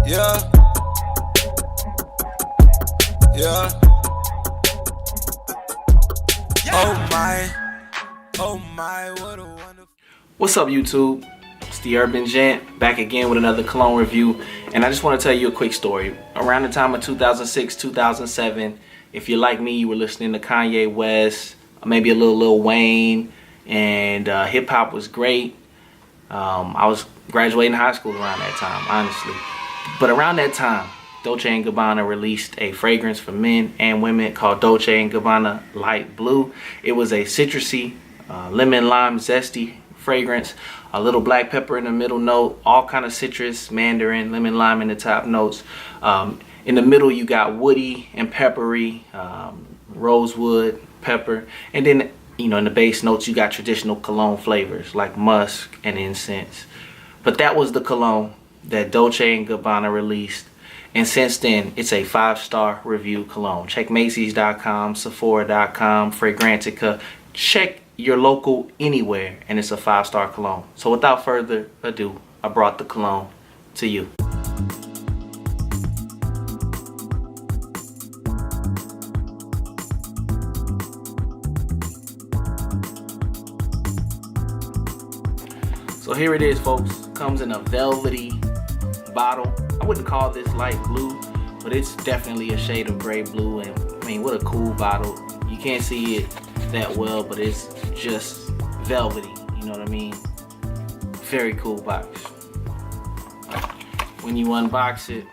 Yeah. Yeah. Oh my, what a wonderful. What's up, YouTube? It's the Urban Gent back again with another cologne review, and I just want to tell you a quick story. Around the time of 2006, 2007, if you're like me, you were listening to Kanye West, maybe a little Lil Wayne, and hip hop was great. I was graduating high school around that time, honestly. But around that time, Dolce & Gabbana released a fragrance for men and women called Dolce & Gabbana Light Blue. It was a citrusy, lemon lime zesty fragrance, a little black pepper in the middle note, all kind of citrus, mandarin, lemon lime in the top notes. In the middle you got woody and peppery, rosewood, pepper, and then in the base notes you got traditional cologne flavors like musk and incense. But that was the cologne that Dolce & Gabbana released, and since then it's a 5-star review cologne. Check Macy's.com, Sephora.com, Fragrantica, check your local anywhere, and it's a 5-star cologne. So without further ado, I brought the cologne to you. So here it is, folks. Comes in a velvety bottle. I wouldn't call this light blue, but it's definitely a shade of gray blue, and I mean, what a cool bottle. You can't see it that well, but it's just velvety, you know what I mean? Very cool box. When you unbox it,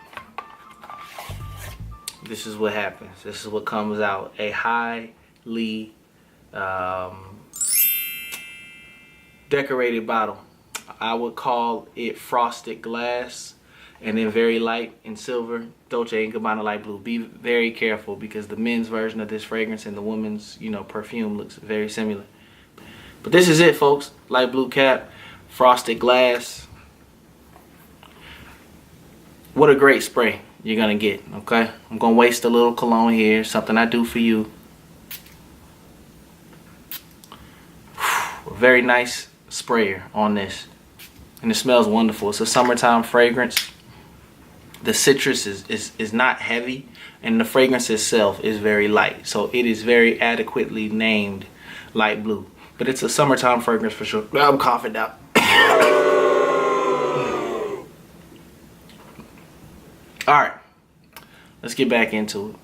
this is what happens. This is what comes out. A highly decorated bottle. I would call it frosted glass, and then very light in silver, Dolce & Gabbana Light Blue. Be very careful because the men's version of this fragrance and the women's, perfume looks very similar. But this is it, folks. Light blue cap, frosted glass. What a great spray you're gonna get, okay? I'm gonna waste a little cologne here, something I do for you. A very nice sprayer on this. And it smells wonderful. It's a summertime fragrance. The citrus is not heavy, and the fragrance itself is very light. So it is very adequately named light blue. But it's a summertime fragrance for sure. I'm coughing out. Alright, let's get back into it.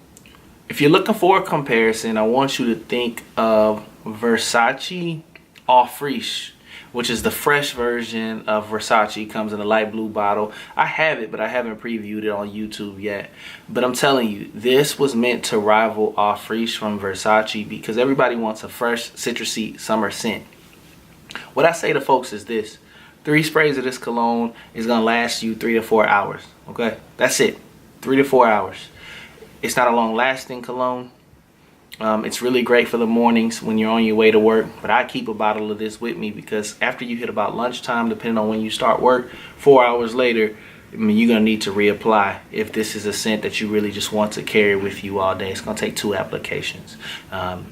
If you're looking for a comparison, I want you to think of Versace Eau Fraiche, which is the fresh version of Versace. Comes in a light blue bottle. I have it, but I haven't previewed it on YouTube yet. But I'm telling you, this was meant to rival Eau Fraiche from Versace because everybody wants a fresh, citrusy summer scent. What I say to folks is this: 3 sprays of this cologne is gonna last you 3 to 4 hours. Okay, that's it. 3 to 4 hours. It's not a long-lasting cologne. It's really great for the mornings when you're on your way to work, but I keep a bottle of this with me because after you hit about lunchtime, depending on when you start work, 4 hours later, you're gonna need to reapply if this is a scent that you really just want to carry with you all day. It's gonna take 2 applications.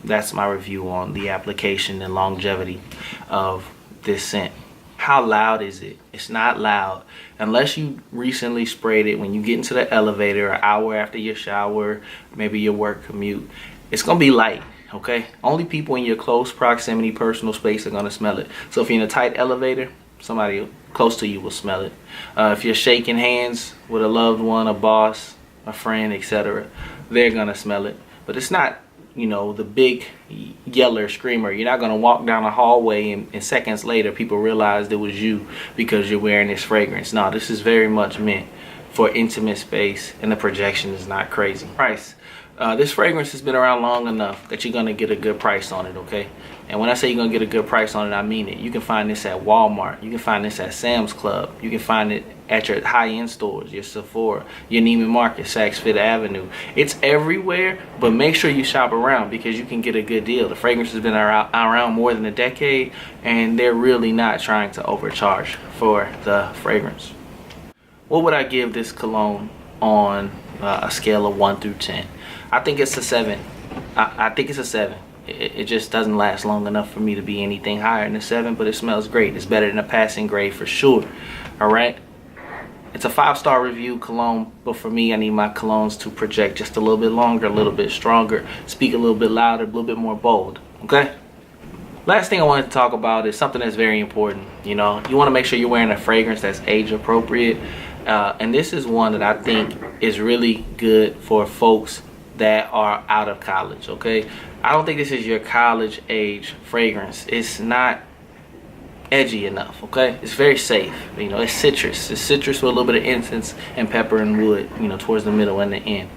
That's my review on the application and longevity of this scent. How loud is it? It's not loud unless you recently sprayed it when you get into the elevator an hour after your shower, maybe your work commute. It's gonna be light, okay? Only people in your close proximity, personal space are gonna smell it. So if you're in a tight elevator, somebody close to you will smell it. If you're shaking hands with a loved one, a boss, a friend, etc., they're gonna smell it. But it's not, the big yeller screamer. You're not gonna walk down a hallway and seconds later people realized it was you because you're wearing this fragrance. No, this is very much meant for intimate space, and the projection is not crazy. Price. This fragrance has been around long enough that you're gonna get a good price on it, okay? And when I say you're gonna get a good price on it, I mean it. You can find this at Walmart. You can find this at Sam's Club. You can find it at your high-end stores, your Sephora, your Neiman Marcus, Saks Fifth Avenue. It's everywhere, but make sure you shop around because you can get a good deal. The fragrance has been around more than a decade, and they're really not trying to overcharge for the fragrance. What would I give this cologne on a scale of 1 through 10? I think it's a 7. I think it's a 7. It just doesn't last long enough for me to be anything higher than a 7, but it smells great. It's better than a passing grade for sure. All right. It's a 5-star review cologne, but for me, I need my colognes to project just a little bit longer, a little bit stronger, speak a little bit louder, a little bit more bold. Okay. Last thing I wanted to talk about is something that's very important. You know, you want to make sure you're wearing a fragrance that's age appropriate. And this is one that I think is really good for folks that are out of college, okay? I don't think this is your college age fragrance. It's not edgy enough, okay? It's very safe. You know, it's citrus. It's citrus with a little bit of incense and pepper and wood, you know, towards the middle and the end.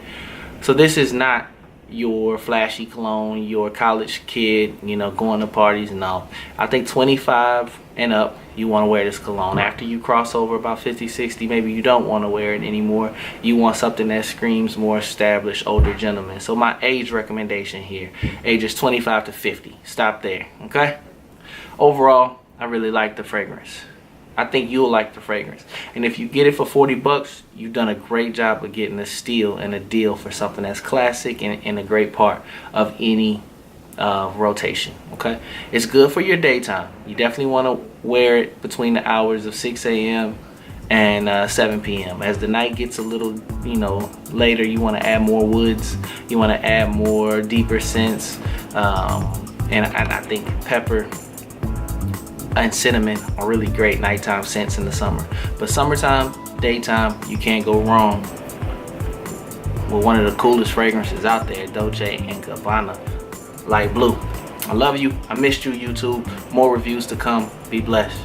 So this is not your flashy cologne, your college kid, you know, going to parties. No, I think 25 and up, you want to wear this cologne. After you cross over about 50, 60, maybe you don't want to wear it anymore. You want something that screams more established, older gentleman. So my age recommendation here, ages 25 to 50. Stop there, okay? Overall, I really like the fragrance. I think you'll like the fragrance. And if you get it for 40 bucks, you've done a great job of getting a steal and a deal for something that's classic and a great part of any rotation, okay? It's good for your daytime. You definitely want to wear it between the hours of 6 a.m. and 7 p.m. As the night gets a little, you know, later, you want to add more woods. You want to add more deeper scents. And I think pepper and cinnamon are really great nighttime scents in the summer. But summertime, daytime, you can't go wrong with one of the coolest fragrances out there, Dolce and Gabbana Light Blue. I love you. I missed you, YouTube. More reviews to come. Be blessed.